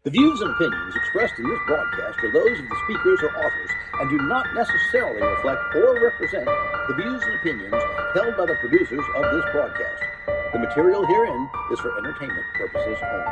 The views and opinions expressed in this broadcast are those of the speakers or authors and do not necessarily reflect or represent the views and opinions held by the producers of this broadcast. The material herein is for entertainment purposes only.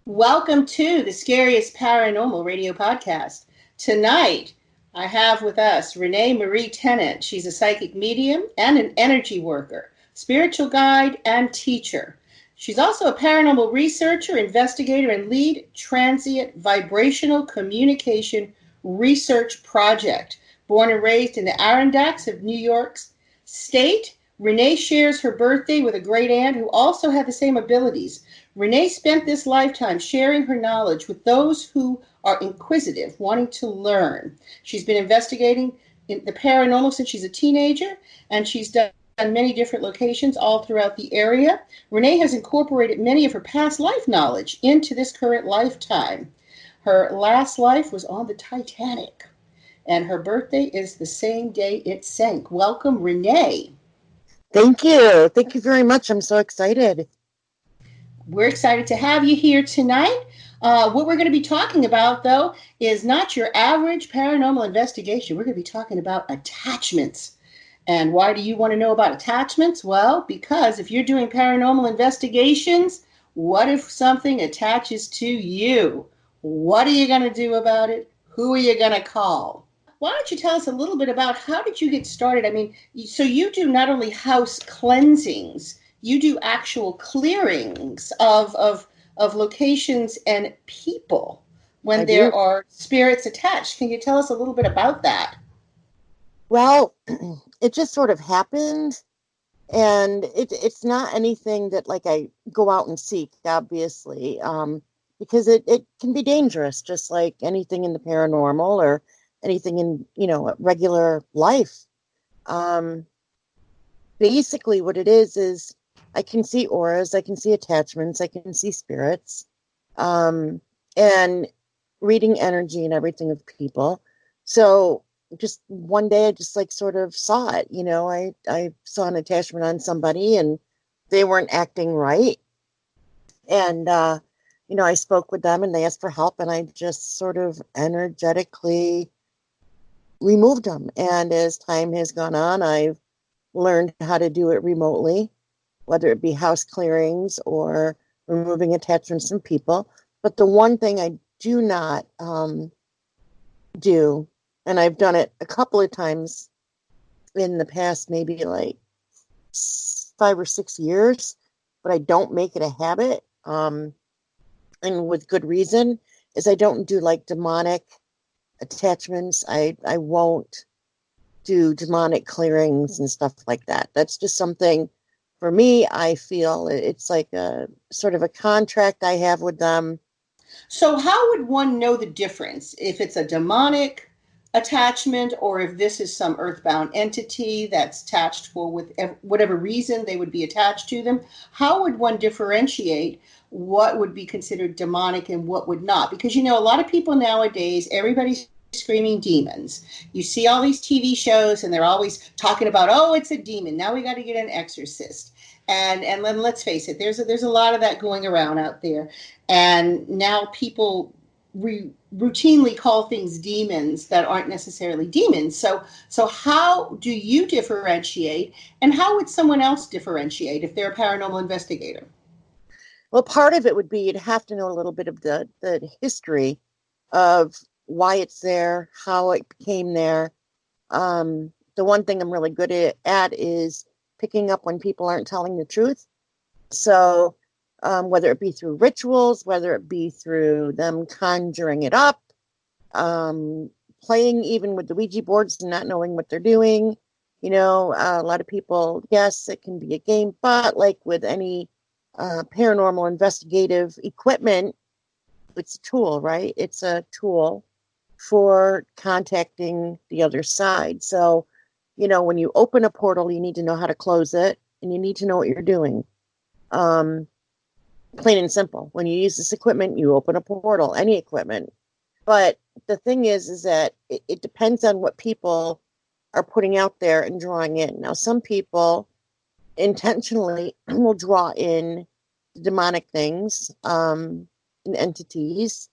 Welcome to the Scariest Paranormal Radio Podcast. Tonight, I have with us Renee Marie Tennant. She's a psychic medium and an energy worker, spiritual guide, and teacher. She's also a paranormal researcher, investigator, and lead transient vibrational communication research project. Born and raised in the Adirondacks of New York State, Renee shares her birthday with a great aunt who also had the same abilities. Renee spent this lifetime sharing her knowledge with those who are inquisitive, wanting to learn. She's been investigating in the paranormal since she's a teenager, and she's done many different locations all throughout the area. Renee has incorporated many of her past life knowledge into this current lifetime. Her last life was on the Titanic, and her birthday is the same day it sank. Welcome, Renee. Thank you. Thank you very much. I'm so excited. We're excited to have you here tonight. What we're going to be talking about, though, is not your average paranormal investigation. We're going to be talking about attachments. And why do you want to know about attachments? Well, because if you're doing paranormal investigations, what if something attaches to you? What are you going to do about it? Who are you going to call? Why don't you tell us a little bit about how did you get started? I mean, so you do not only house cleansings, you do actual clearings of locations and people when there are spirits attached. Can you tell us a little bit about that? Well, it just sort of happened, and it's not anything that like I go out and seek, obviously, because it can be dangerous, just like anything in the paranormal or anything in, regular life. Basically what it is I can see auras, I can see attachments, I can see spirits, and reading energy and everything of people. So just one day I just like sort of saw it, I saw an attachment on somebody and they weren't acting right. And, I spoke with them and they asked for help and I just sort of energetically removed them. And as time has gone on, I've learned how to do it remotely, whether it be house clearings or removing attachments from people. But the one thing I do not do, and I've done it a couple of times in the past, maybe like 5 or 6 years, but I don't make it a habit, and with good reason, is I don't do like demonic attachments. I won't do demonic clearings and stuff like that. That's just something, for me, I feel it's like a sort of a contract I have with them. So how would one know the difference if it's a demonic attachment or if this is some earthbound entity that's attached for whatever reason they would be attached to them? How would one differentiate what would be considered demonic and what would not? Because, a lot of people nowadays, everybody's screaming demons. You see all these TV shows and they're always talking about, oh, it's a demon. Now we got to get an exorcist. And then let's face it, there's a lot of that going around out there. And now people routinely call things demons that aren't necessarily demons. So how do you differentiate, and how would someone else differentiate if they're a paranormal investigator? Well, part of it would be you'd have to know a little bit of the history of why it's there, how it became there. The one thing I'm really good at is picking up when people aren't telling the truth. So whether it be through rituals, whether it be through them conjuring it up, playing even with the Ouija boards and not knowing what they're doing. A lot of people, yes, it can be a game, but like with any paranormal investigative equipment, it's a tool, right? It's a tool for contacting the other side. So, when you open a portal, you need to know how to close it and you need to know what you're doing. Plain and simple. When you use this equipment, you open a portal, any equipment. But the thing is that it depends on what people are putting out there and drawing in. Now, some people intentionally will draw in demonic things and entities,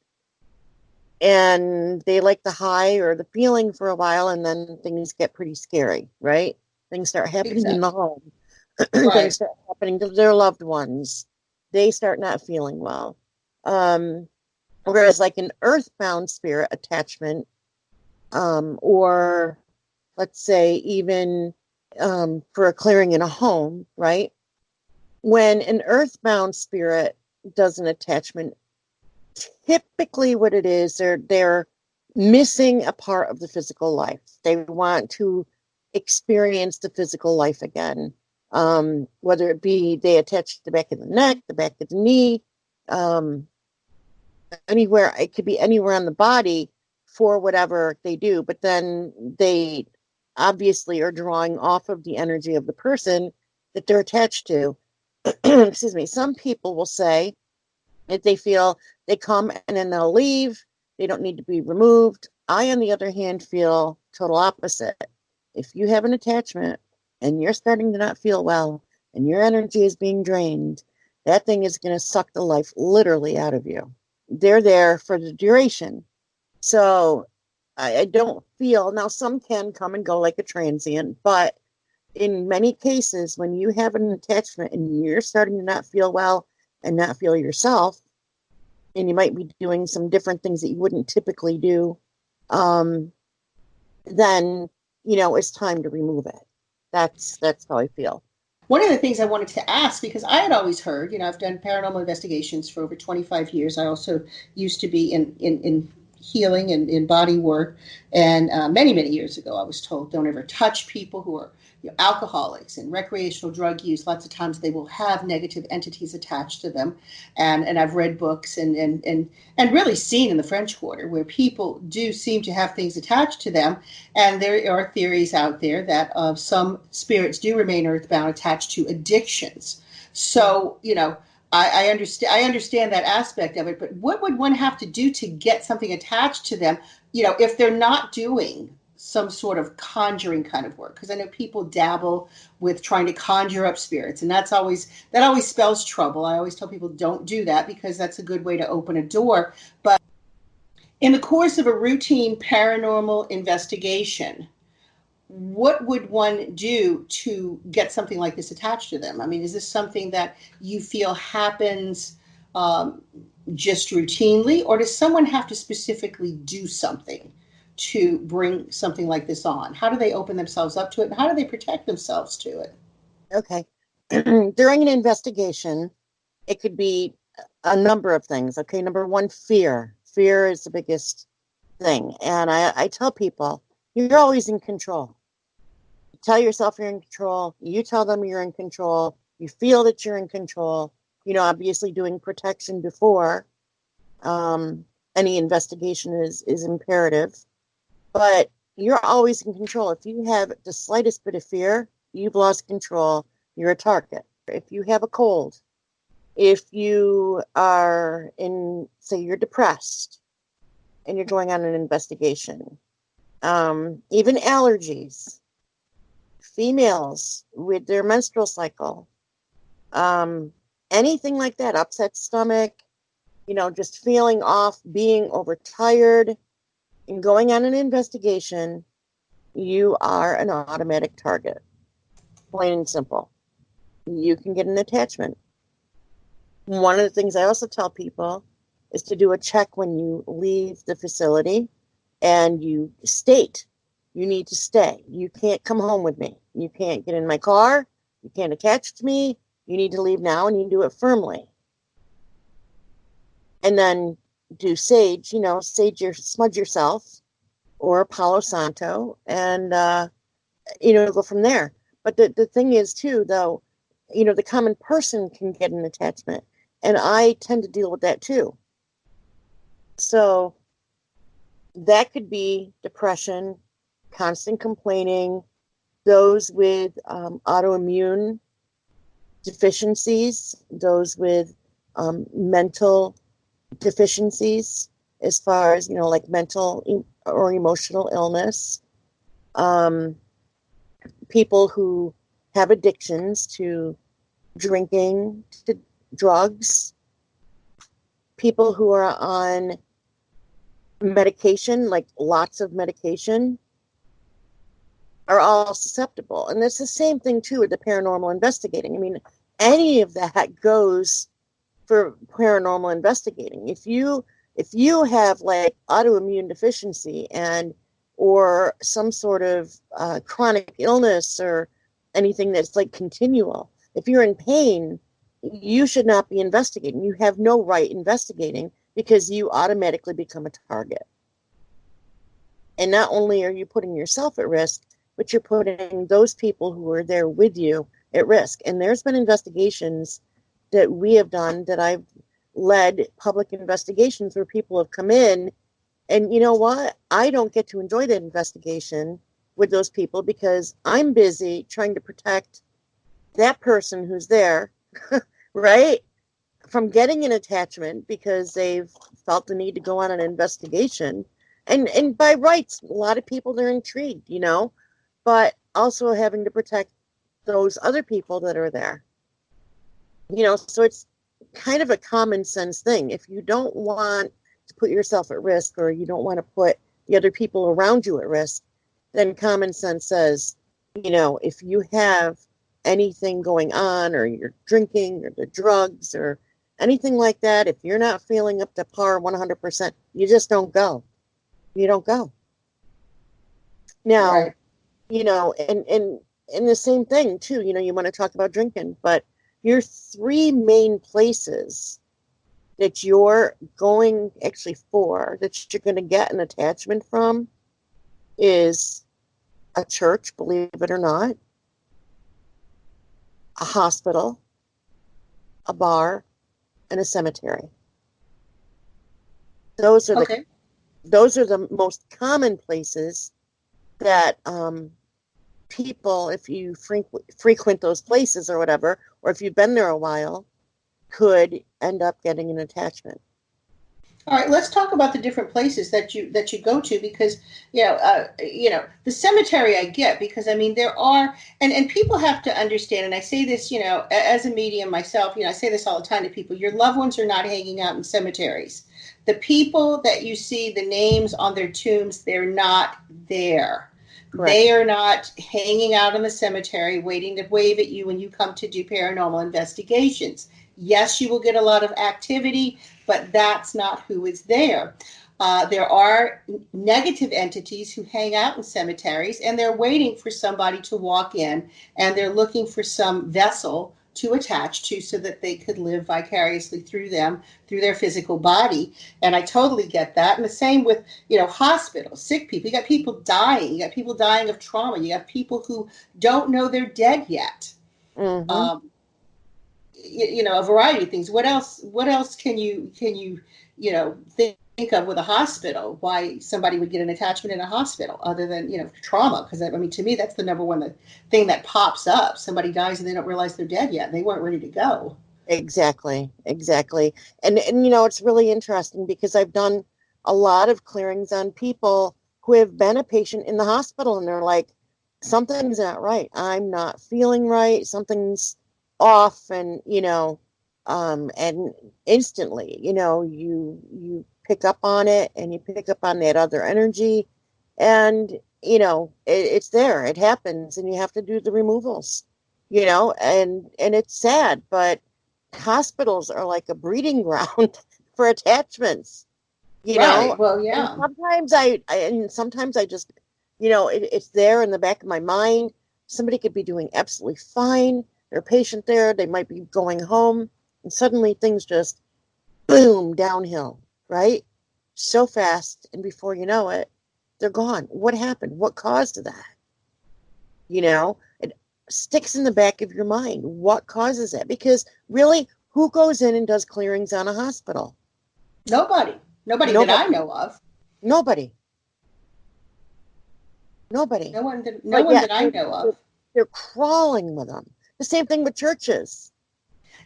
and they like the high or the feeling for a while, and then things get pretty scary, right? Things start happening in the home. Things Right. start happening to their loved ones. They start not feeling well. Whereas like an earthbound spirit attachment, or let's say even for a clearing in a home, right? When an earthbound spirit does an attachment, typically what it is, they're missing a part of the physical life. They want to experience the physical life again. Whether it be they attach the back of the neck, the back of the knee, anywhere, it could be anywhere on the body for whatever they do, but then they obviously are drawing off of the energy of the person that they're attached to. Excuse me. Some people will say that they feel they come and then they'll leave. They don't need to be removed. I, on the other hand, feel total opposite. If you have an attachment and you're starting to not feel well and your energy is being drained, that thing is going to suck the life literally out of you. They're there for the duration. So I don't feel, now some can come and go like a transient, but in many cases, when you have an attachment and you're starting to not feel well and not feel yourself, and you might be doing some different things that you wouldn't typically do, then, it's time to remove it. That's how I feel. One of the things I wanted to ask, because I had always heard, I've done paranormal investigations for over 25 years. I also used to be in healing and in body work. And many, many years ago, I was told, don't ever touch people who are alcoholics and recreational drug use. Lots of times they will have negative entities attached to them. And I've read books and really seen in the French Quarter where people do seem to have things attached to them. And there are theories out there that some spirits do remain earthbound attached to addictions. So, I understand that aspect of it, but what would one have to do to get something attached to them, if they're not doing some sort of conjuring kind of work? Because I know people dabble with trying to conjure up spirits, and that always spells trouble. I always tell people don't do that because that's a good way to open a door. But in the course of a routine paranormal investigation, what would one do to get something like this attached to them? I mean, is this something that you feel happens just routinely, or does someone have to specifically do something to bring something like this on? How do they open themselves up to it, and how do they protect themselves to it? Okay. During an investigation, it could be a number of things. Okay, number one, fear. Fear is the biggest thing. And I tell people, you're always in control. You tell yourself you're in control. You tell them you're in control. You feel that you're in control. Obviously doing protection before any investigation is imperative. But you're always in control. If you have the slightest bit of fear, you've lost control. You're a target. If you have a cold, if you are say you're depressed and you're going on an investigation, even allergies, females with their menstrual cycle, anything like that, upset stomach, just feeling off, being overtired, and going on an investigation, you are an automatic target. Plain and simple. You can get an attachment. One of the things I also tell people is to do a check when you leave the facility, and you state you need to stay. You can't come home with me. You can't get in my car. You can't attach to me. You need to leave now, and you do it firmly. And then do sage, smudge yourself, or Palo Santo, and, go from there. But the thing is, too, though, the common person can get an attachment, and I tend to deal with that, too. So that could be depression, constant complaining, those with autoimmune deficiencies, those with mental deficiencies, as far as, like mental or emotional illness. people who have addictions to drinking, to drugs, people who are on medication, like lots of medication, are all susceptible. And it's the same thing too with the paranormal investigating. I mean, any of that goes for paranormal investigating. If you have like autoimmune deficiency and or some sort of chronic illness or anything that's like continual, if you're in pain, you should not be investigating. You have no right investigating because you automatically become a target. And not only are you putting yourself at risk, but you're putting those people who are there with you at risk. And there's been investigations that we have done, that I've led public investigations where people have come in, and you know what? I don't get to enjoy that investigation with those people because I'm busy trying to protect that person who's there, right, from getting an attachment because they've felt the need to go on an investigation. And by rights, a lot of people, they're intrigued, but also having to protect those other people that are there. So it's kind of a common sense thing. If you don't want to put yourself at risk, or you don't want to put the other people around you at risk, then common sense says, if you have anything going on, or you're drinking, or the drugs, or anything like that, if you're not feeling up to par 100%, you just don't go. You don't go. Now, Right. and the same thing too, you want to talk about drinking, but your three main places that you're going actually that you're going to get an attachment from is a church, believe it or not, a hospital, a bar, and a cemetery. Those are the most common places that people, if you frequent those places or whatever, or if you've been there a while, could end up getting an attachment. All right, let's talk about the different places that you go to, because the cemetery I get, because I mean there are, and people have to understand, and I say this as a medium myself, I say this all the time to people: your loved ones are not hanging out in cemeteries. The people that you see the names on their tombs, they're not there. Correct. They are not hanging out in the cemetery waiting to wave at you when you come to do paranormal investigations. Yes, you will get a lot of activity, but that's not who is there. There are negative entities who hang out in cemeteries, and they're waiting for somebody to walk in, and they're looking for some vessel to attach to so that they could live vicariously through them, through their physical body. And I totally get that. And the same with, hospitals, sick people. You got people dying. You got people dying of trauma. You got people who don't know they're dead yet. Mm-hmm. A variety of things. What else can you think of with a hospital? Why somebody would get an attachment in a hospital other than, trauma? Because to me, that's the number one thing that pops up. Somebody dies and they don't realize they're dead yet. They weren't ready to go. Exactly. And it's really interesting because I've done a lot of clearings on people who have been a patient in the hospital, and they're like, something's not right. I'm not feeling right. Something's off, and and instantly you pick up on it, and you pick up on that other energy, and it's there, it happens, and you have to do the removals, and it's sad, but hospitals are like a breeding ground for attachments, right. Well, yeah. And sometimes I just it's there in the back of my mind. Somebody could be doing absolutely fine, they're a patient there, they might be going home, and suddenly things just boom, downhill, right? So fast, and before you know it, they're gone. What happened? What caused that? It sticks in the back of your mind. What causes that? Because really, who goes in and does clearings on a hospital? Nobody that I know of. Nobody. No one that I know of. They're crawling with them. The same thing with churches.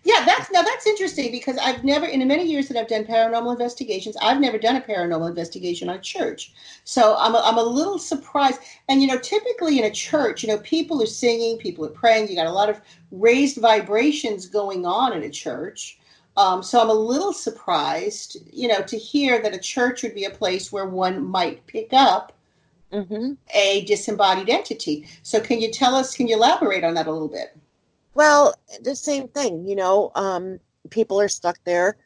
Yeah, that's interesting because I've never, in the many years that I've done paranormal investigations, I've never done a paranormal investigation on church. So I'm a little surprised. And typically in a church, people are singing, people are praying. You got a lot of raised vibrations going on in a church. So I'm a little surprised, to hear that a church would be a place where one might pick up Mm-hmm. a disembodied entity. So can you elaborate on that a little bit? Well, the same thing, people are stuck there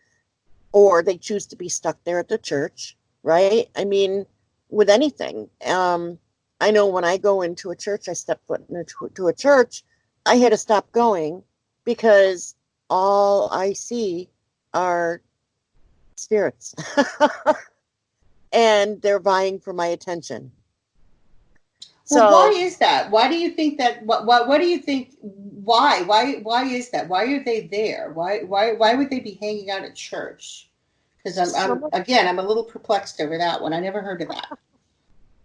or they choose to be stuck there at the church, right? I mean, with anything. I know when I go into a church, I step foot into a church, I had to stop going because all I see are spirits and they're vying for my attention. Well, why So, is that? Why do you think that? What do you think? Why is that? Why are they there? Why would they be hanging out at church? Because so I'm a little perplexed over that one. I never heard of that.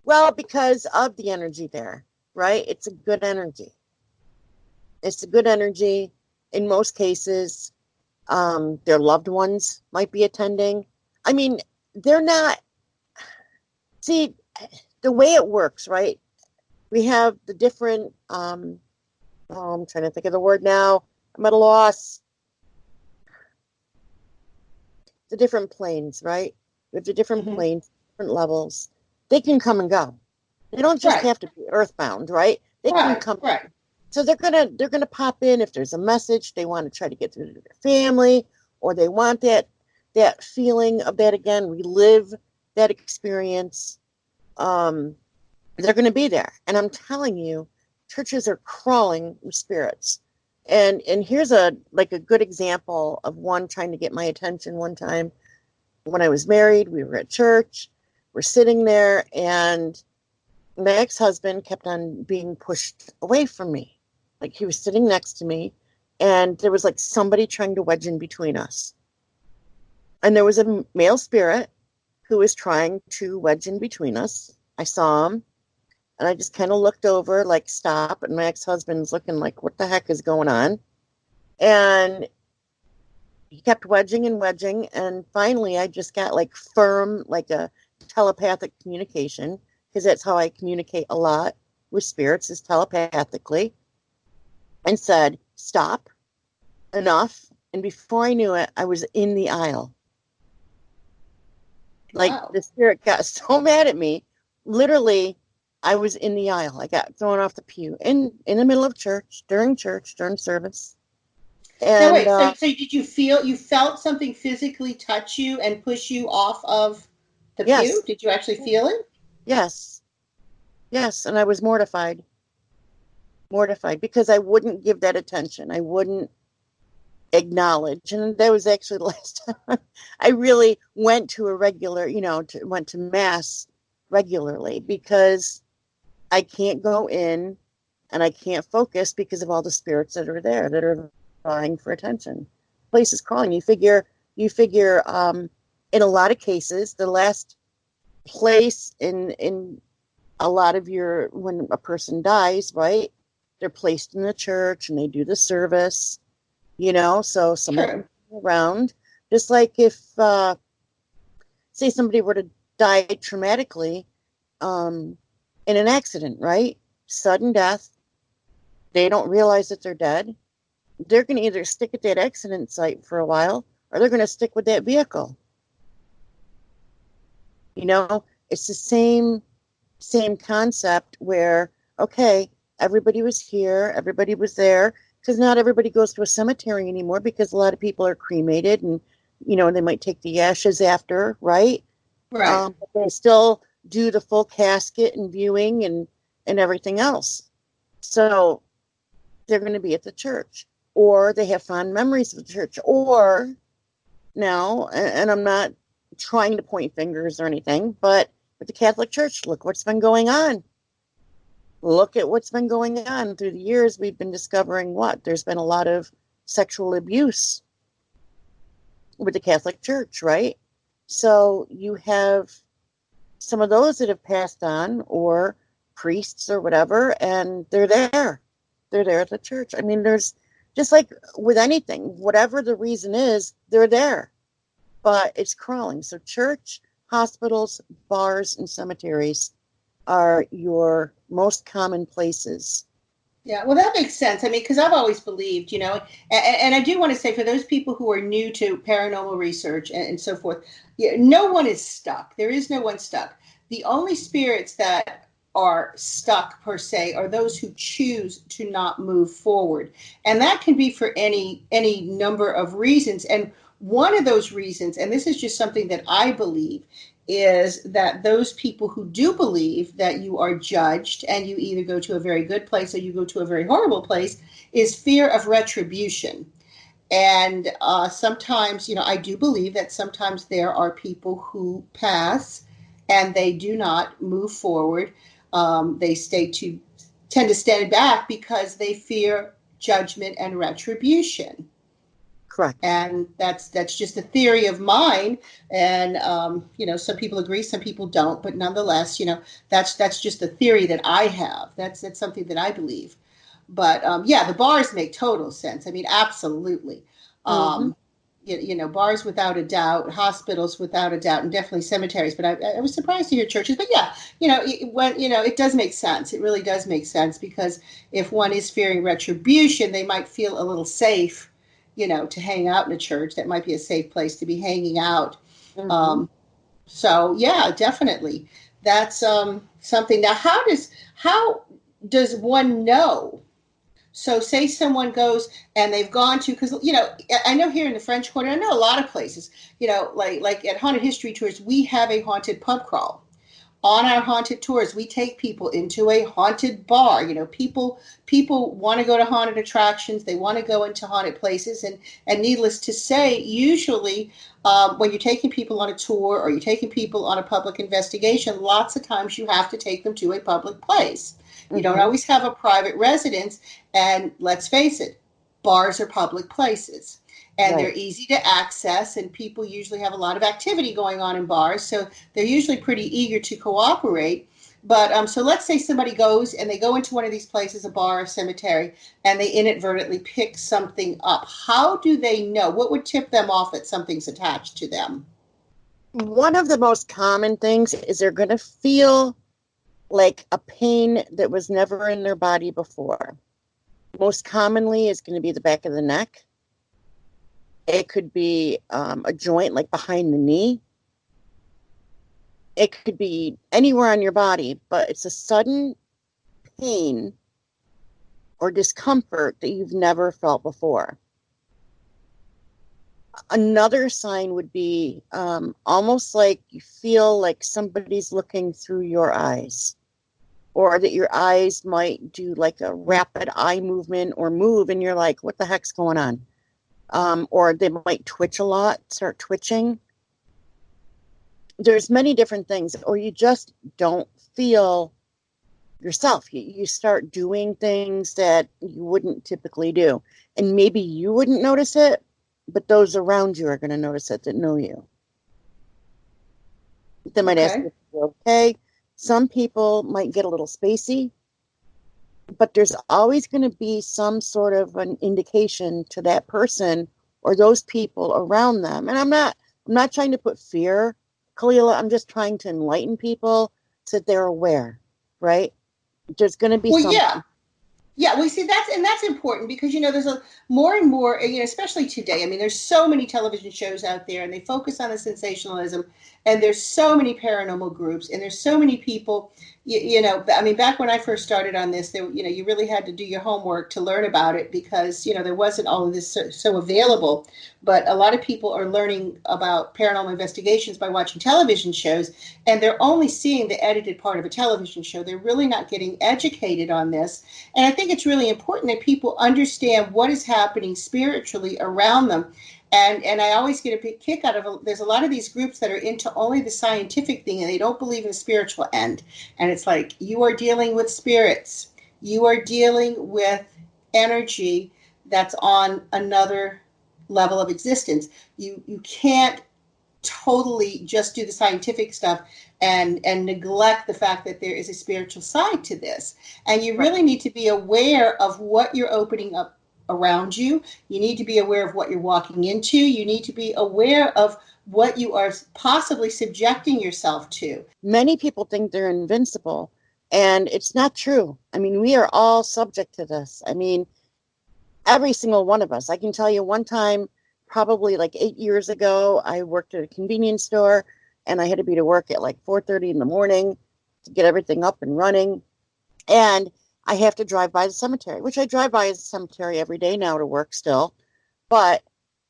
well, because of the energy there, right? It's a good energy. It's a good energy. In most cases, their loved ones might be attending. I mean, they're not, see, the way it works, right? We have the different, I'm trying to think of the word now. I'm at a loss. The different planes, right? We have the different Hmm. planes, different levels. They can come and go. They don't just Right, have to be earthbound, right? They can right, come. right. So they're gonna pop in if there's a message they want to try to get through to their family, or they want that feeling of that again, relive that experience. Um, they're going to be there, and I'm telling you, churches are crawling with spirits. And here's a good example of one trying to get my attention. One time when I was married, we were at church, we're sitting there, and my ex-husband kept on being pushed away from me. Like he was sitting next to me, and there was like somebody trying to wedge in between us. And there was a male spirit who was trying to wedge in between us. I saw him, and I just kind of looked over, like, stop. And my ex-husband's looking like, what the heck is going on? And he kept wedging and wedging. And finally, I just got like firm, like a telepathic communication, because that's how I communicate a lot with spirits, is telepathically, and said, stop, enough. And before I knew it, I was in the aisle. Like Wow. the spirit got so mad at me. Literally, I was in the aisle. I got thrown off the pew in the middle of church, during service. Now And wait. So did you felt something physically touch you and push you off of the pew? yes, Did you actually feel it? yes, yes. And I was mortified because I wouldn't give that attention. I wouldn't acknowledge. And that was actually the last time I really went to a regular, went to mass regularly, because I can't go in and I can't focus because of all the spirits that are there that are vying for attention. Place is calling. You figure, in a lot of cases, the last place in a lot of when a person dies, right? They're placed in the church and they do the service, so somebody True. can come around. Just like if, say somebody were to die traumatically, in an accident, right? Sudden death, they don't realize that they're dead. They're going to either stick at that accident site for a while, or they're going to stick with that vehicle. It's the same concept where, okay, everybody was here, everybody was there, because not everybody goes to a cemetery anymore, because a lot of people are cremated, and they might take the ashes after, right? Right. But they still do the full casket and viewing and everything else. So they're going to be at the church, or they have fond memories of the church, or now, and I'm not trying to point fingers or anything, but with the Catholic Church, look what's been going on. Look at what's been going on through the years. We've been discovering there's been a lot of sexual abuse with the Catholic Church, right? So you have some of those that have passed on, or priests or whatever, and they're there at the church. I mean, there's just like with anything, whatever the reason is, they're there, but it's crawling. So church, hospitals, bars, and cemeteries are your most common places. Yeah, well, that makes sense. I mean, because I've always believed, and I do want to say for those people who are new to paranormal research and so forth, no one is stuck. There is no one stuck. The only spirits that are stuck per se are those who choose to not move forward, and that can be for any number of reasons. And one of those reasons, and this is just something that I believe, is that those people who do believe that you are judged and you either go to a very good place or you go to a very horrible place is fear of retribution. And sometimes, I do believe that sometimes there are people who pass and they do not move forward. They tend to stand back because they fear judgment and retribution. Correct. And that's just a theory of mine. And some people agree, some people don't. But nonetheless, that's just a theory that I have. That's something that I believe. But yeah, the bars make total sense. I mean, absolutely. Bars without a doubt, hospitals without a doubt, and definitely cemeteries. But I was surprised to hear churches. But yeah, it does make sense. It really does make sense, because if one is fearing retribution, they might feel a little safe, to hang out in a church. That might be a safe place to be hanging out. So yeah, definitely. That's something. Now, how does one know? So say someone goes and they've gone to, because, I know here in the French Quarter, I know a lot of places, like at Haunted History Tours, we have a haunted pub crawl. On our haunted tours, we take people into a haunted bar. People want to go to haunted attractions. They want to go into haunted places. And needless to say, usually when you're taking people on a tour or you're taking people on a public investigation, lots of times you have to take them to a public place. You don't always have a private residence. And let's face it, bars are public places. And they're easy to access, and people usually have a lot of activity going on in bars, so they're usually pretty eager to cooperate. But so let's say somebody goes and they go into one of these places, a bar, a cemetery, and they inadvertently pick something up. How do they know? What would tip them off that something's attached to them? One of the most common things is they're going to feel like a pain that was never in their body before. Most commonly is going to be the back of the neck. It could be a joint like behind the knee. It could be anywhere on your body, but it's a sudden pain or discomfort that you've never felt before. Another sign would be almost like you feel like somebody's looking through your eyes, or that your eyes might do like a rapid eye movement or move, and you're like, what the heck's going on? Or they might twitch a lot, start twitching. There's many different things, or you just don't feel yourself. You start doing things that you wouldn't typically do. And maybe you wouldn't notice it, but those around you are going to notice it that know you. They might ask you if you're okay. Some people might get a little spacey, but there's always going to be some sort of an indication to that person or those people around them. And I'm not trying to put fear, Kalila. I'm just trying to enlighten people so that they're aware, right? There's going to be something. Yeah, we see that's important, because there's a more and more, especially today. I mean, there's so many television shows out there, and they focus on the sensationalism, and there's so many paranormal groups, and there's so many people. I mean, back when I first started on this, you really had to do your homework to learn about it, because there wasn't all of this so available. But a lot of people are learning about paranormal investigations by watching television shows, and they're only seeing the edited part of a television show. They're really not getting educated on this. And I think it's really important that people understand what is happening spiritually around them. And I always get a big kick out of, there's a lot of these groups that are into only the scientific thing, and they don't believe in the spiritual end. And it's like, you are dealing with spirits. You are dealing with energy that's on another level of existence. You can't totally just do the scientific stuff and neglect the fact that there is a spiritual side to this. And you really need to be aware of what you're opening up around you. You need to be aware of what you're walking into. You need to be aware of what you are possibly subjecting yourself to. Many people think they're invincible, and it's not true. I mean, we are all subject to this. I mean, every single one of us. I can tell you one time, probably like 8 years ago, I worked at a convenience store, and I had to be to work at like 4:30 in the morning to get everything up and running. And I have to drive by the cemetery, which I drive by the cemetery every day now to work still. But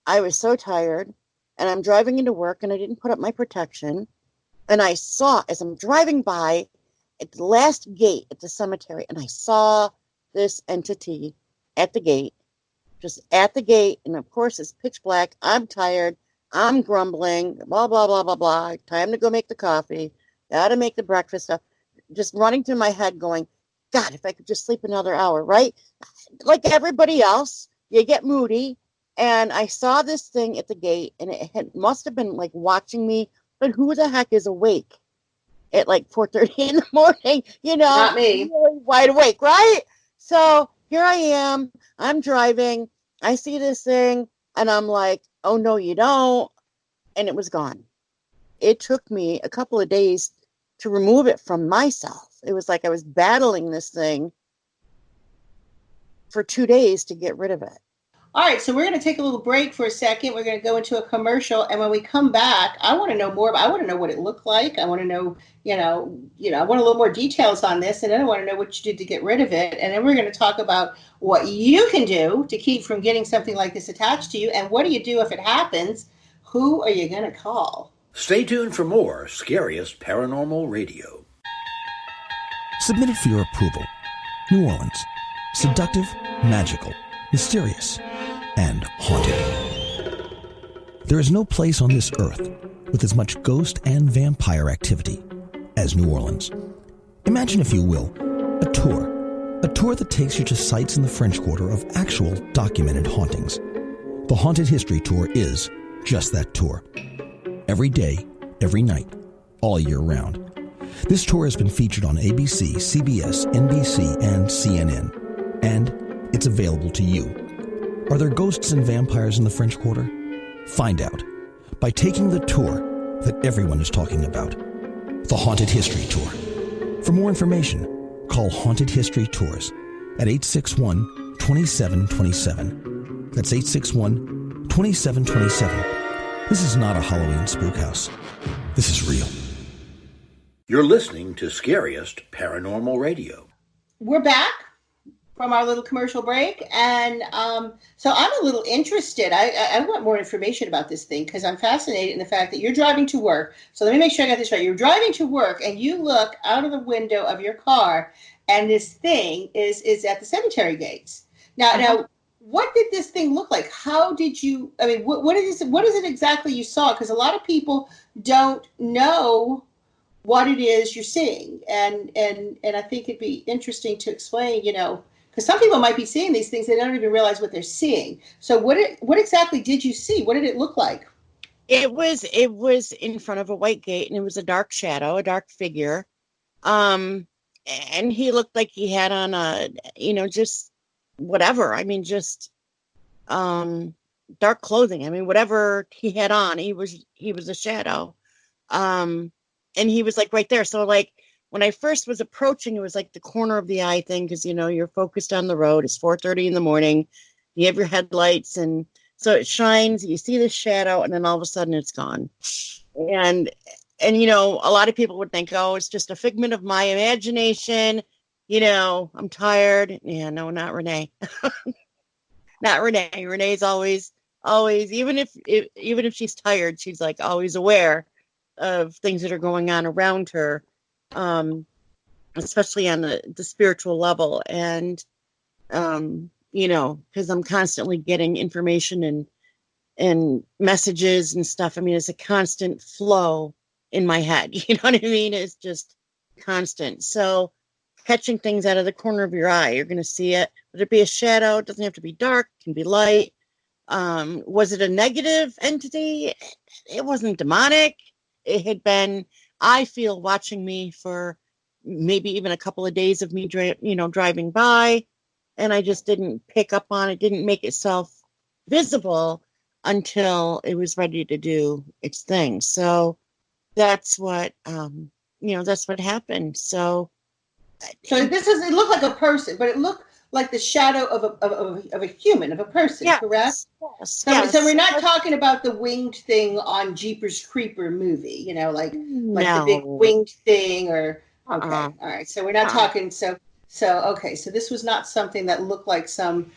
I was so tired, and I'm driving into work, and I didn't put up my protection. And I saw, as I'm driving by at the last gate at the cemetery, and I saw this entity at the gate, just at the gate. And of course, it's pitch black. I'm tired. I'm grumbling, blah, blah, blah, blah, blah. Time to go make the coffee. Got to make the breakfast stuff. Just running through my head going, God, if I could just sleep another hour, right? Like everybody else, you get moody. And I saw this thing at the gate, and must have been like watching me. But who the heck is awake at like 4:30 in the morning? You know, Not me. really wide awake, right? So here I am. I'm driving. I see this thing, and I'm like, oh, no, you don't. And it was gone. It took me a couple of days to remove it from myself. It was like I was battling this thing for 2 days to get rid of it. All right, so we're going to take a little break for a second. We're going to go into a commercial, and when we come back, I want to know more. I want to know what it looked like. I want to know, I want a little more details on this, and then I want to know what you did to get rid of it. And then we're going to talk about what you can do to keep from getting something like this attached to you, and what do you do if it happens? Who are you going to call? Stay tuned for more Scariest Paranormal Radio. Submitted for your approval. New Orleans. Seductive, magical, mysterious, and haunted. There is no place on this earth with as much ghost and vampire activity as New Orleans. Imagine, if you will, a tour that takes you to sites in the French Quarter of actual documented hauntings. The Haunted History Tour is just that tour. Every day, every night, all year round. This tour has been featured on ABC, CBS, NBC, and CNN, and it's available to you. Are there ghosts and vampires in the French Quarter? Find out by taking the tour that everyone is talking about, the Haunted History Tour. For more information, call Haunted History Tours at 861-2727. That's 861-2727. This is not a Halloween spook house. This is real. You're listening to Scariest Paranormal Radio. We're back from our little commercial break, and so I'm a little interested. I want more information about this thing because I'm fascinated in the fact that you're driving to work. So let me make sure I got this right. You're driving to work, and you look out of the window of your car, and this thing is at the cemetery gates. Now, what did this thing look like? How did you? I mean, what is it exactly you saw? Because a lot of people don't know what it is you're seeing, and I think it'd be interesting to explain. Because some people might be seeing these things, they don't even realize what they're seeing. So what exactly did you see? What did it look like? It was in front of a white gate, and it was a dark shadow, a dark figure. And he looked like he had on just whatever. I mean, just dark clothing. I mean, whatever he had on, he was a shadow. And he was like right there. So like, when I first was approaching, it was like the corner of the eye thing because, you're focused on the road. It's 4:30 in the morning. You have your headlights, and so it shines. You see the shadow, and then all of a sudden it's gone. And a lot of people would think, oh, it's just a figment of my imagination. I'm tired. Yeah, no, not Renee. Not Renee. Renee's always, even if she's tired, she's like always aware of things that are going on around her. Especially on the spiritual level, and because I'm constantly getting information and messages and stuff. I mean, it's a constant flow in my head. You know what I mean? It's just constant. So catching things out of the corner of your eye, you're going to see it. Would it be a shadow? It doesn't have to be dark. It can be light. Was it a negative entity? It wasn't demonic. It had been, I feel, watching me for maybe even a couple of days of me, driving by. and I just didn't pick up on it, didn't make itself visible until it was ready to do its thing. So that's what, that's what happened. So it looked like a person, but it looked like the shadow of a human, of a person, correct? So we're not talking about the winged thing on Jeepers Creeper movie, like the big winged thing, or okay, all right. So we're not talking. So okay. So this was not something that looked like some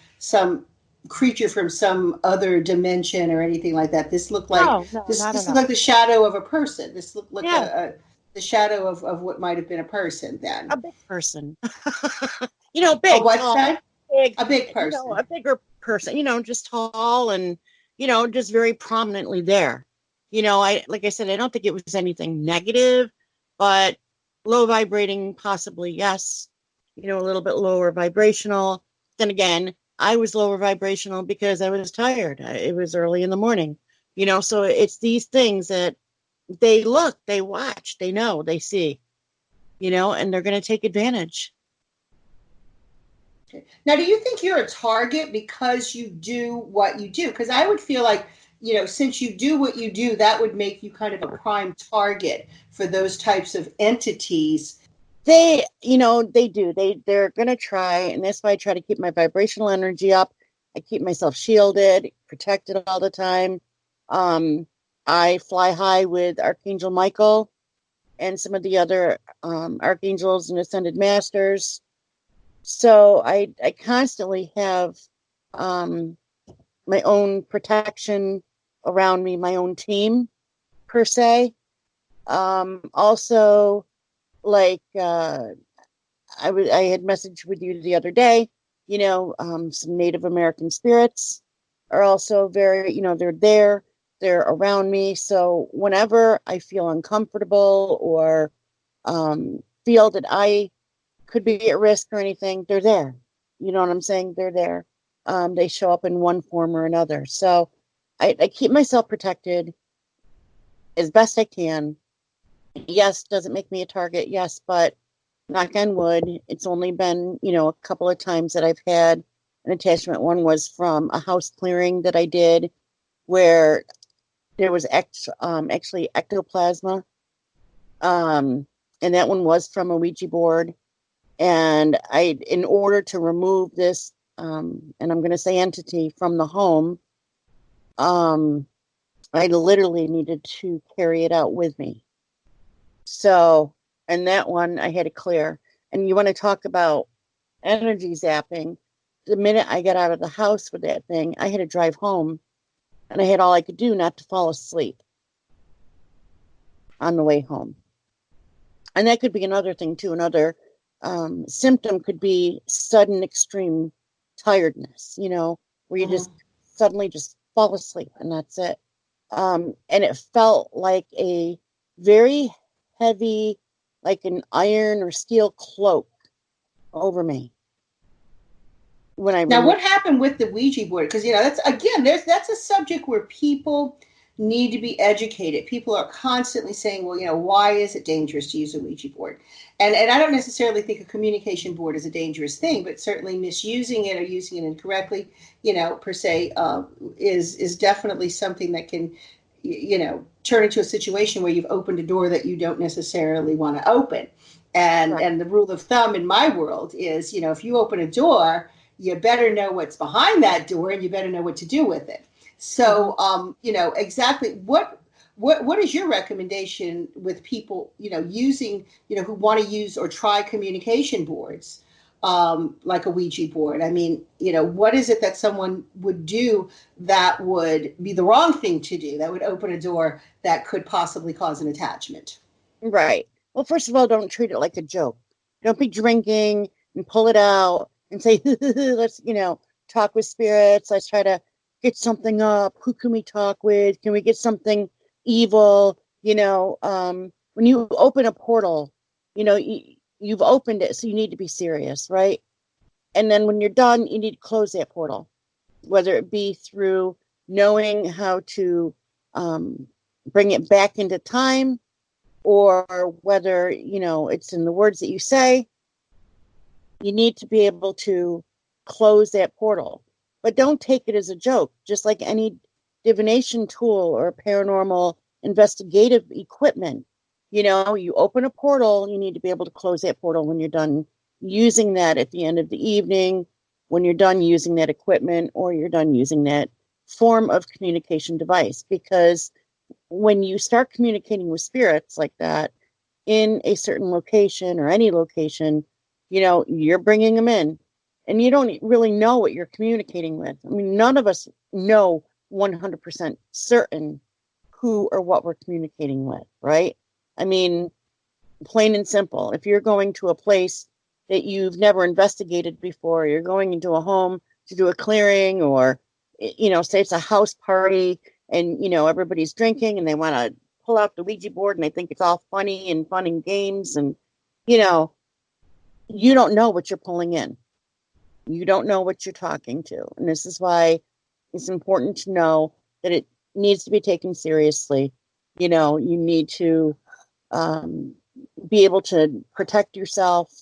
creature from some other dimension or anything like that. This looked like this looked like the shadow of a person. This looked like the shadow of what might have been a person then. A big person. Big. What's that? Big. A big person. A bigger person, just tall and, just very prominently there. Like I said, I don't think it was anything negative, but low vibrating, possibly, yes. A little bit lower vibrational. Then again, I was lower vibrational because I was tired. It was early in the morning, so it's these things that they look, they watch, they know, they see, and they're going to take advantage. Now, do you think you're a target because you do what you do? Because I would feel like, since you do what you do, that would make you kind of a prime target for those types of entities. They do. They're going to try. And that's why I try to keep my vibrational energy up. I keep myself shielded, protected all the time. I fly high with Archangel Michael and some of the other archangels and ascended masters. So I constantly have my own protection around me, my own team, per se. Also, like I had messaged with you the other day, some Native American spirits are also very, they're around me. So whenever I feel uncomfortable or feel that I could be at risk or anything, they're there. You know what I'm saying? They're there. They show up in one form or another. So I keep myself protected as best I can. Yes, does it make me a target? Yes, but knock on wood, it's only been, a couple of times that I've had an attachment. One was from a house clearing that I did where there was actually ectoplasma. And that one was from a Ouija board. And in order to remove this, and I'm going to say entity from the home, I literally needed to carry it out with me. So, and that one I had to clear. And you want to talk about energy zapping. The minute I got out of the house with that thing, I had to drive home. And I had all I could do not to fall asleep on the way home. And that could be another thing, too. Another symptom could be sudden extreme tiredness, where you just suddenly just fall asleep and that's it. And it felt like a very heavy, like an iron or steel cloak over me. Now, what happened with the Ouija board? Because, that's a subject where people need to be educated. People are constantly saying, well, why is it dangerous to use a Ouija board? And I don't necessarily think a communication board is a dangerous thing, but certainly misusing it or using it incorrectly, per se, is definitely something that can, turn into a situation where you've opened a door that you don't necessarily want to open. And the rule of thumb in my world is, if you open a door, you better know what's behind that door and you better know what to do with it. So, exactly what is your recommendation with people, using, who want to use or try communication boards, like a Ouija board? I mean, what is it that someone would do that would be the wrong thing to do, that would open a door that could possibly cause an attachment? Right. Well, first of all, don't treat it like a joke. Don't be drinking and pull it out and say, let's, talk with spirits. Let's try to get something up. Who can we talk with? Can we get something evil? When you open a portal, you've opened it, so you need to be serious, right? And then when you're done, you need to close that portal, whether it be through knowing how to bring it back into time, or whether, it's in the words that you say. You need to be able to close that portal. But don't take it as a joke. Just like any divination tool or paranormal investigative equipment, you open a portal, you need to be able to close that portal when you're done using that at the end of the evening, when you're done using that equipment, or you're done using that form of communication device. Because when you start communicating with spirits like that in a certain location or any location, you're bringing them in, and you don't really know what you're communicating with. I mean, none of us know 100% certain who or what we're communicating with, right? I mean, plain and simple. If you're going to a place that you've never investigated before, you're going into a home to do a clearing, or, say it's a house party and, everybody's drinking and they want to pull out the Ouija board and they think it's all funny and fun and games. And, you don't know what you're pulling in. You don't know what you're talking to. And this is why it's important to know that it needs to be taken seriously. You need to be able to protect yourself.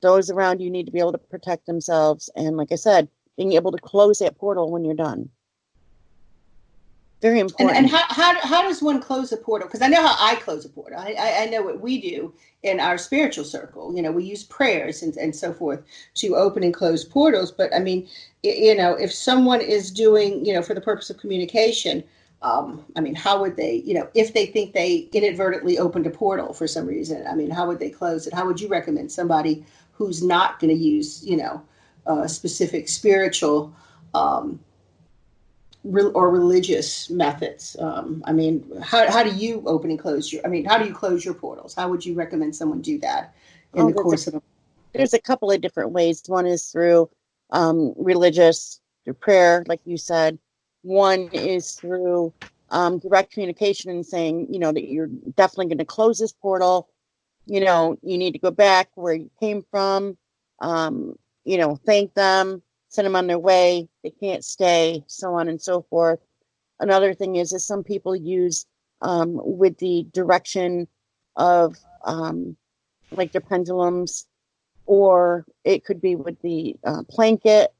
Those around you need to be able to protect themselves. And like I said, being able to close that portal when you're done. Very important. And how does one close a portal? Because I know how I close a portal. I know what we do in our spiritual circle. We use prayers and so forth to open and close portals. But I mean, if someone is doing, for the purpose of communication, I mean, how would they, if they think they inadvertently opened a portal for some reason, I mean, how would they close it? How would you recommend somebody who's not going to use, specific spiritual or religious methods? I mean, how do you open and close how do you close your portals? How would you recommend someone do that in the course of There's a couple of different ways. One is through religious, through prayer, like you said. One is through direct communication and saying, that you're definitely going to close this portal. You need to go back where you came from, thank them, send them on their way. They can't stay, so on and so forth. Another thing is some people use with the direction of like their pendulums, or it could be with the blanket,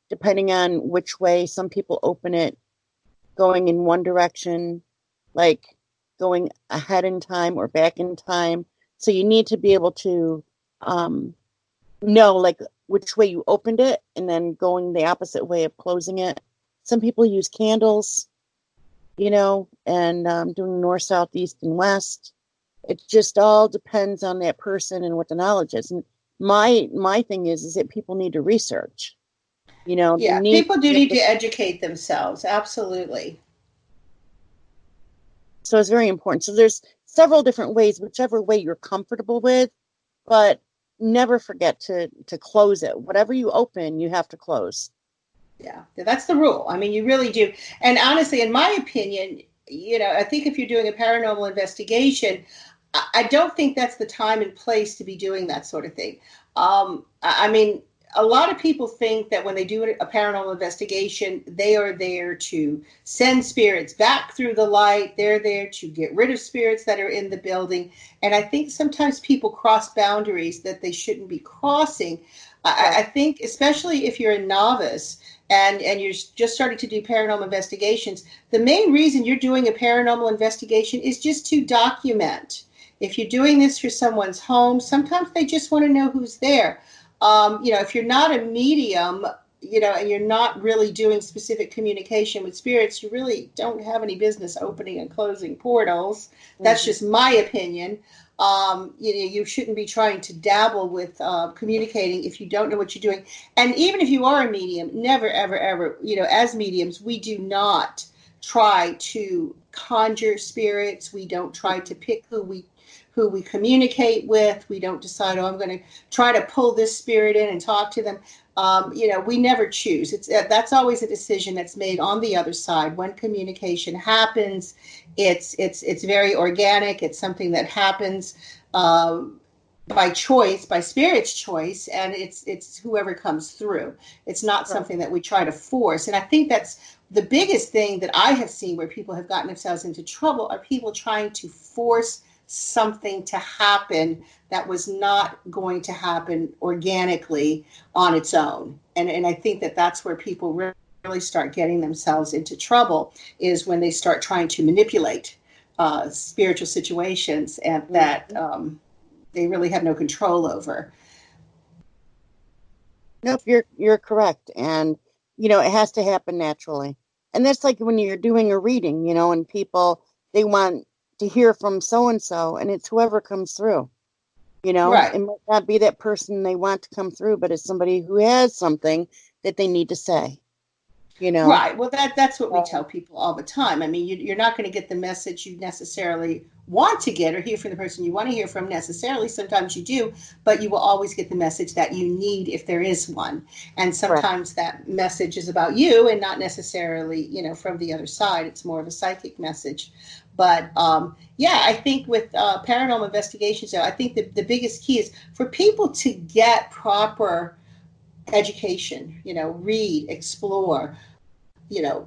depending on which way. Some people open it going in one direction, like going ahead in time or back in time. So you need to be able to know like which way you opened it and then going the opposite way of closing it. Some people use candles, and doing north, south, east, and west. It just all depends on that person and what the knowledge is. And my thing is that people need to research. People do need to educate themselves. Absolutely. So it's very important. So there's several different ways, whichever way you're comfortable with, but never forget to close it. Whatever you open, you have to close. Yeah, that's the rule. I mean, you really do. And honestly, in my opinion, I think if you're doing a paranormal investigation, I don't think that's the time and place to be doing that sort of thing. I mean, a lot of people think that when they do a paranormal investigation, they are there to send spirits back through the light. They're there to get rid of spirits that are in the building. And I think sometimes people cross boundaries that they shouldn't be crossing. I think, especially if you're a novice and you're just starting to do paranormal investigations, the main reason you're doing a paranormal investigation is just to document. If you're doing this for someone's home, sometimes they just want to know who's there. If you're not a medium, and you're not really doing specific communication with spirits, you really don't have any business opening and closing portals. That's just my opinion. You shouldn't be trying to dabble with communicating if you don't know what you're doing. And even if you are a medium, never, ever, ever, as mediums, we do not try to conjure spirits. We don't try to pick who we communicate with. We don't decide, I'm going to try to pull this spirit in and talk to them. We never choose. That's always a decision that's made on the other side. When communication happens, it's very organic. It's something that happens by choice, by spirit's choice, and it's whoever comes through. It's not something that we try to force. And I think that's the biggest thing that I have seen where people have gotten themselves into trouble, are people trying to force something to happen that was not going to happen organically on its own. And I think that that's where people really start getting themselves into trouble, is when they start trying to manipulate spiritual situations, and that they really have no control over. Nope, you're correct. And, it has to happen naturally. And that's like when you're doing a reading, and people, they want to hear from so-and-so, and it's whoever comes through. Right. It might not be that person they want to come through, but it's somebody who has something that they need to say. Right. Well, that's what we tell people all the time. I mean, you're not going to get the message you necessarily want to get, or hear from the person you want to hear from necessarily. Sometimes you do, but you will always get the message that you need, if there is one. And sometimes that message is about you and not necessarily, from the other side. It's more of a psychic message. But yeah, I think with paranormal investigations, I think the biggest key is for people to get proper education, read, explore,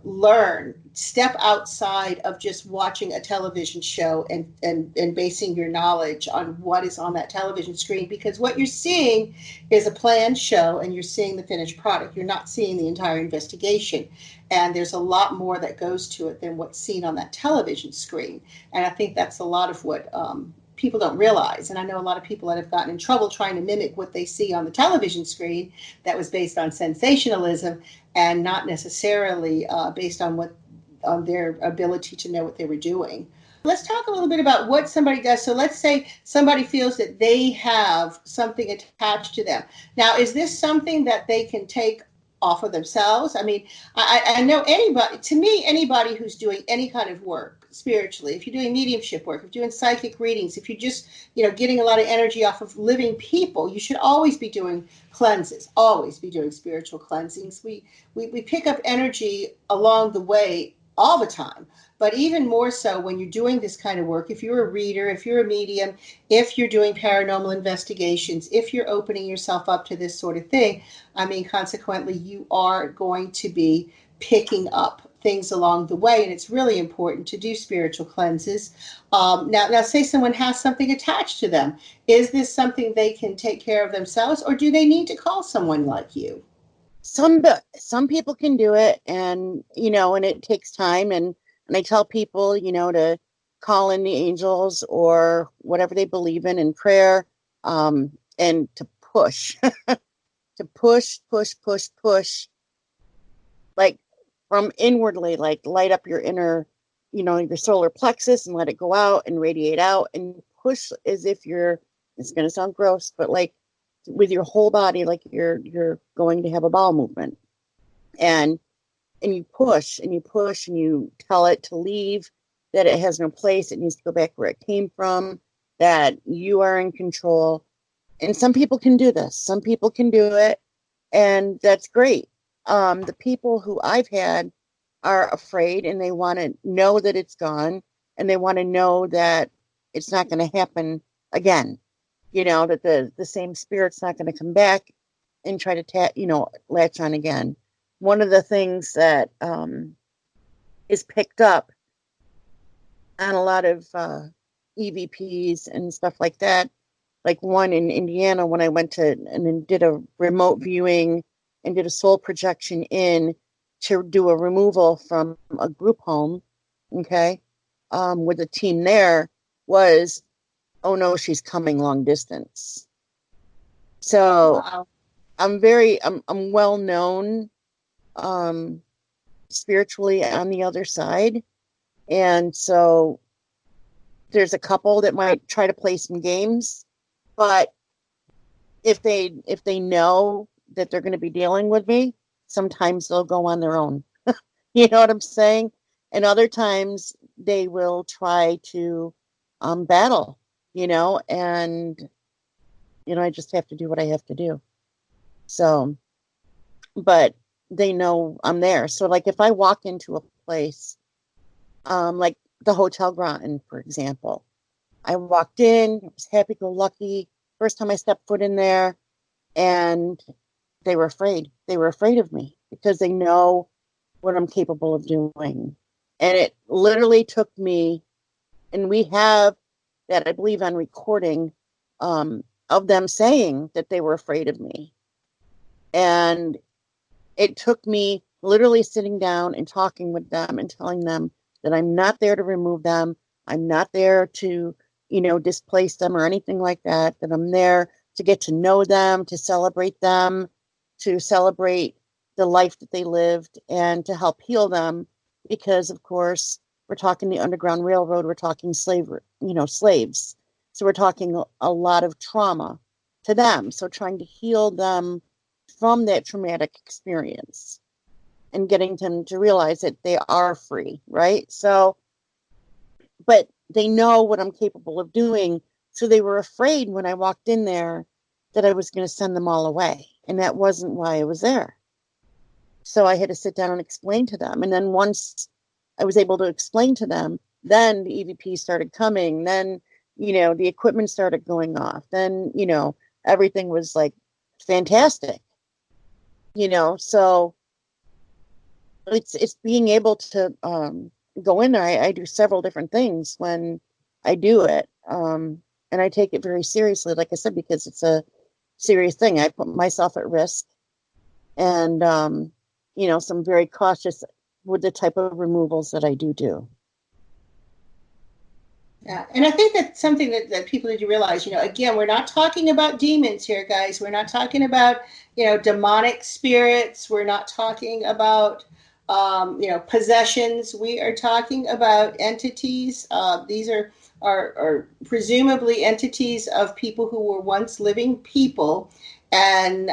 learn, step outside of just watching a television show and basing your knowledge on what is on that television screen, because what you're seeing is a planned show and you're seeing the finished product. You're not seeing the entire investigation. And there's a lot more that goes to it than what's seen on that television screen. And I think that's a lot of what people don't realize. And I know a lot of people that have gotten in trouble trying to mimic what they see on the television screen that was based on sensationalism and not necessarily based on their ability to know what they were doing. Let's talk a little bit about what somebody does. So let's say somebody feels that they have something attached to them. Now, is this something that they can take off of themselves? I mean, I know anybody who's doing any kind of work spiritually, if you're doing mediumship work, if you're doing psychic readings, if you're just, getting a lot of energy off of living people, you should always be doing cleanses, always be doing spiritual cleansings. We pick up energy along the way all the time, but even more so when you're doing this kind of work. If you're a reader, if you're a medium, if you're doing paranormal investigations, if you're opening yourself up to this sort of thing, I mean, consequently, you are going to be picking up things along the way, and it's really important to do spiritual cleanses. Now, say someone has something attached to them. Is this something they can take care of themselves, or do they need to call someone like you? Some people can do it, and and it takes time, and I tell people to call in the angels or whatever they believe in prayer, and to push to push, like from inwardly, like light up your inner, your solar plexus and let it go out and radiate out, and push as if it's going to sound gross, but like with your whole body, like you're going to have a bowel movement, and you push and you push and you tell it to leave, that it has no place, it needs to go back where it came from, that you are in control. And some people can do this, some people can do it, and that's great. The people who I've had are afraid, and they want to know that it's gone, and they want to know that it's not going to happen again. That the same spirit's not going to come back and try to latch on again. One of the things that is picked up on a lot of EVPs and stuff like that, like one in Indiana, when I went to and then did a remote viewing and did a soul projection in to do a removal from a group home, okay, with the team there, was, oh no, she's coming long distance. So wow. I'm well known spiritually on the other side. And so there's a couple that might try to play some games, but if they know that they're going to be dealing with me, sometimes they'll go on their own. You know what I'm saying? And other times they will try to battle, and I just have to do what I have to do. So, but they know I'm there. So like if I walk into a place, like the Hotel Groton, for example, I walked in, was happy-go-lucky, first time I stepped foot in there, and they were afraid. They were afraid of me because they know what I'm capable of doing. And it literally took me, and we have that I believe on recording of them saying that they were afraid of me. And it took me literally sitting down and talking with them and telling them that I'm not there to remove them. I'm not there to, displace them or anything like that, that I'm there to get to know them, to celebrate them, to celebrate the life that they lived and to help heal them. Because, of course, we're talking the Underground Railroad, we're talking slavery, slaves. So we're talking a lot of trauma to them. So trying to heal them from that traumatic experience and getting them to realize that they are free, right? So, but they know what I'm capable of doing. So they were afraid when I walked in there that I was going to send them all away. And that wasn't why I was there. So I had to sit down and explain to them. And then once I was able to explain to them, then the EVP started coming. Then, the equipment started going off. Then, everything was like fantastic. So it's being able to go in there. I do several different things when I do it. And I take it very seriously, like I said, because it's a serious thing. I put myself at risk. And, so I'm very cautious with the type of removals that I do. Yeah, and I think that's something that people need to realize, again, we're not talking about demons here, guys. We're not talking about, demonic spirits. We're not talking about, possessions. We are talking about entities. These are presumably entities of people who were once living people. And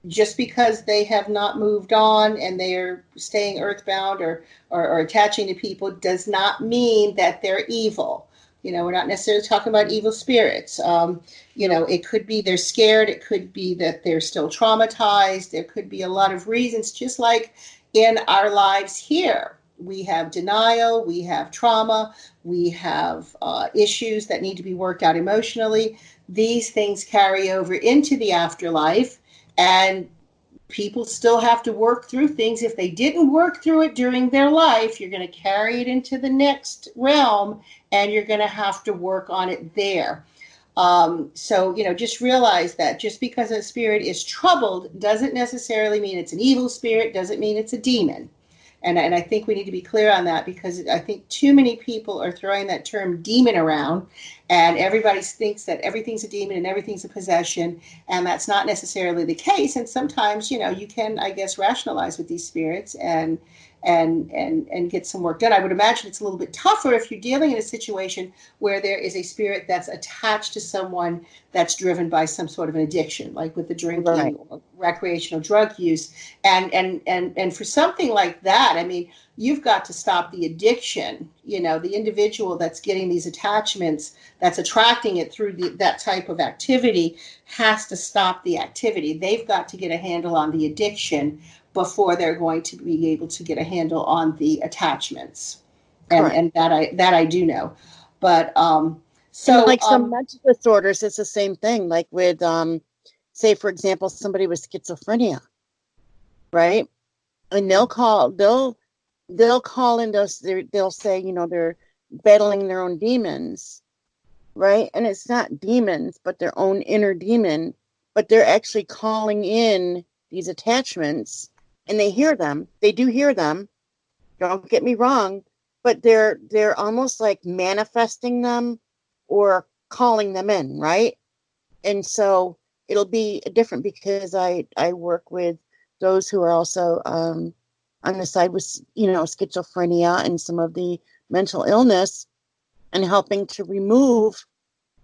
just because they have not moved on and they are staying earthbound or attaching to people does not mean that they're evil. We're not necessarily talking about evil spirits. It could be they're scared. It could be that they're still traumatized. There could be a lot of reasons, just like in our lives here. We have denial, we have trauma, we have issues that need to be worked out emotionally. These things carry over into the afterlife. And people still have to work through things. If they didn't work through it during their life, you're going to carry it into the next realm and you're going to have to work on it there. So, just realize that just because a spirit is troubled doesn't necessarily mean it's an evil spirit, doesn't mean it's a demon. And I think we need to be clear on that, because I think too many people are throwing that term demon around, and everybody thinks that everything's a demon and everything's a possession, and that's not necessarily the case. And sometimes, you can, I guess, rationalize with these spirits and get some work done. I would imagine it's a little bit tougher if you're dealing in a situation where there is a spirit that's attached to someone that's driven by some sort of an addiction, like with the drinking Right. or recreational drug use. And for something like that, I mean, you've got to stop the addiction. The individual that's getting these attachments, that's attracting it through that type of activity, has to stop the activity. They've got to get a handle on the addiction before they're going to be able to get a handle on the attachments. And that I do know. But so like some mental disorders, it's the same thing. Like with say, for example, somebody with schizophrenia, right? And they'll call in, they'll say, they're battling their own demons, right? And it's not demons, but their own inner demon, but they're actually calling in these attachments. And they do hear them, don't get me wrong, but they're almost like manifesting them or calling them in, right? And so it'll be different, because I work with those who are also on the side with, schizophrenia and some of the mental illness, and helping to remove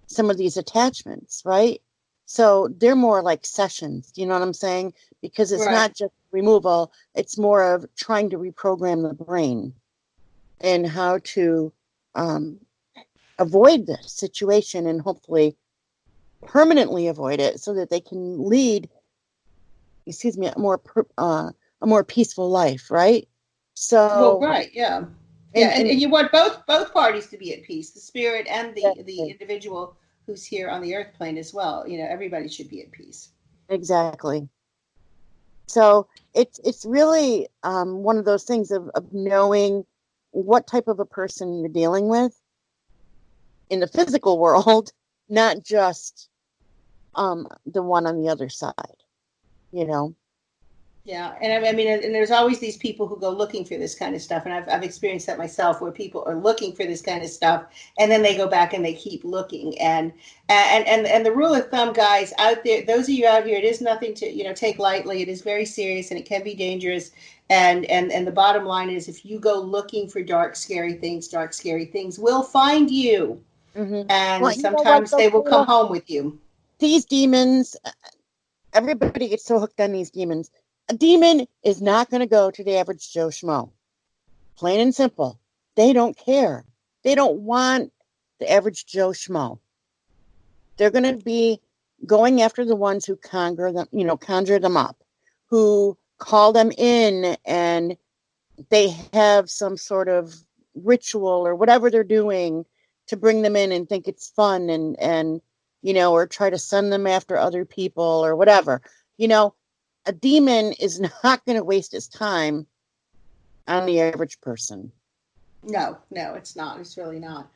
some of these attachments, right? So they're more like sessions, you know what I'm saying? Because it's not just removal, it's more of trying to reprogram the brain and how to avoid the situation and hopefully permanently avoid it, so that they can lead, a more peaceful life, right? So, yeah. And you want both parties to be at peace, the spirit and the individual who's here on the earth plane as well. Everybody should be at peace. Exactly. So it's really one of those things of knowing what type of a person you're dealing with, in the physical world, not just the one on the other side, you know. Yeah, and I mean, and there's always these people who go looking for this kind of stuff, and I've experienced that myself, where people are looking for this kind of stuff, and then they go back and they keep looking, and the rule of thumb, guys out there, those of you out here, it is nothing to take lightly. It is very serious, and it can be dangerous. And the bottom line is, if you go looking for dark, scary things will find you, Mm-hmm. and Well, you know what, sometimes they will come home with you. These demons, everybody gets so hooked on these demons. A demon is not going to go to the average Joe Schmo. Plain and simple. They don't care. They don't want the average Joe Schmo. They're going to be going after the ones who conjure them up, who call them in, and they have some sort of ritual or whatever they're doing to bring them in and think it's fun, and or try to send them after other people or whatever. A demon is not going to waste its time on the average person. No, it's not. It's really not.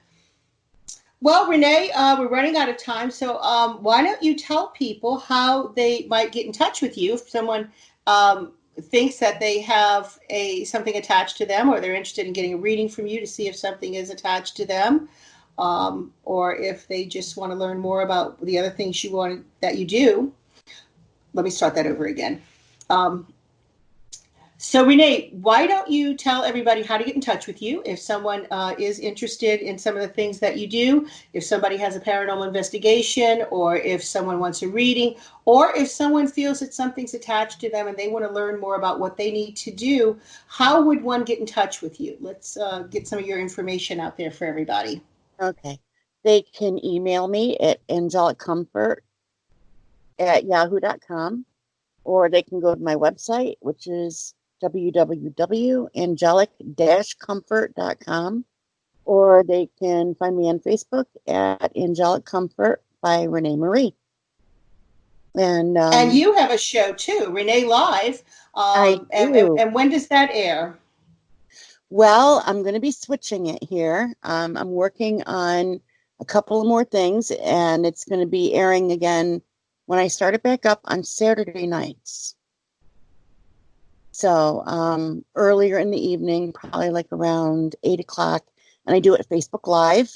Well, Renee, we're running out of time, so why don't you tell people how they might get in touch with you if someone thinks that they have something attached to them, or they're interested in getting a reading from you to see if something is attached to them, or if they just want to learn more about the other things that you do. Let me start that over again. So Renee, why don't you tell everybody how to get in touch with you if someone is interested in some of the things that you do, if somebody has a paranormal investigation, or if someone wants a reading, or if someone feels that something's attached to them and they want to learn more about what they need to do, how would one get in touch with you? Let's get some of your information out there for everybody. Okay. They can email me at angeliccomfort@yahoo.com, or they can go to my website, which is www.angelic-comfort.com, or they can find me on Facebook at Angelic Comfort by Renee Marie. And you have a show too, Renee Live. I do. And when does that air? Well, I'm going to be switching it here. I'm working on a couple of more things, and it's going to be airing again when I start it back up on Saturday nights. So earlier in the evening, probably like around 8 o'clock, and I do it Facebook Live,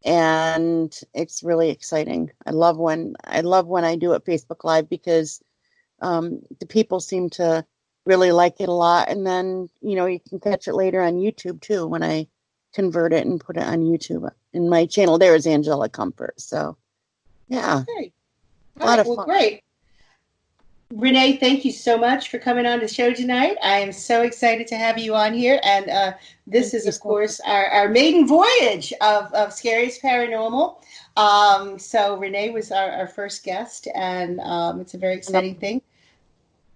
and it's really exciting. I love when I do it Facebook Live, because the people seem to really like it a lot, and then you can catch it later on YouTube too when I convert it and put it on YouTube. And my channel there is Angelic Comfort. So yeah, Okay. a lot of fun. Well, great. Renee, thank you so much for coming on the show tonight. I am so excited to have you on here. And this is, of course, our maiden voyage of Scariest Paranormal. So Renee was our first guest, and it's a very exciting thing.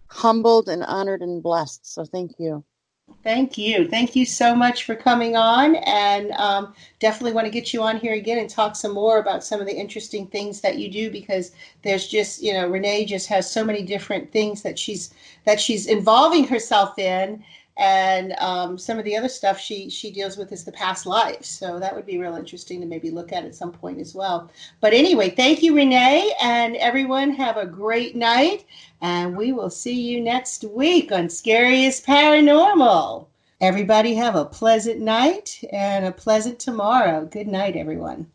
Humbled and honored and blessed. So thank you. Thank you. Thank you so much for coming on, and definitely want to get you on here again and talk some more about some of the interesting things that you do, because there's just, Renee just has so many different things that she's involving herself in, and some of the other stuff she deals with is the past lives. So that would be real interesting to maybe look at some point as well. But anyway, thank you, Renee, and everyone have a great night. And we will see you next week on Scariest Paranormal. Everybody have a pleasant night and a pleasant tomorrow. Good night, everyone.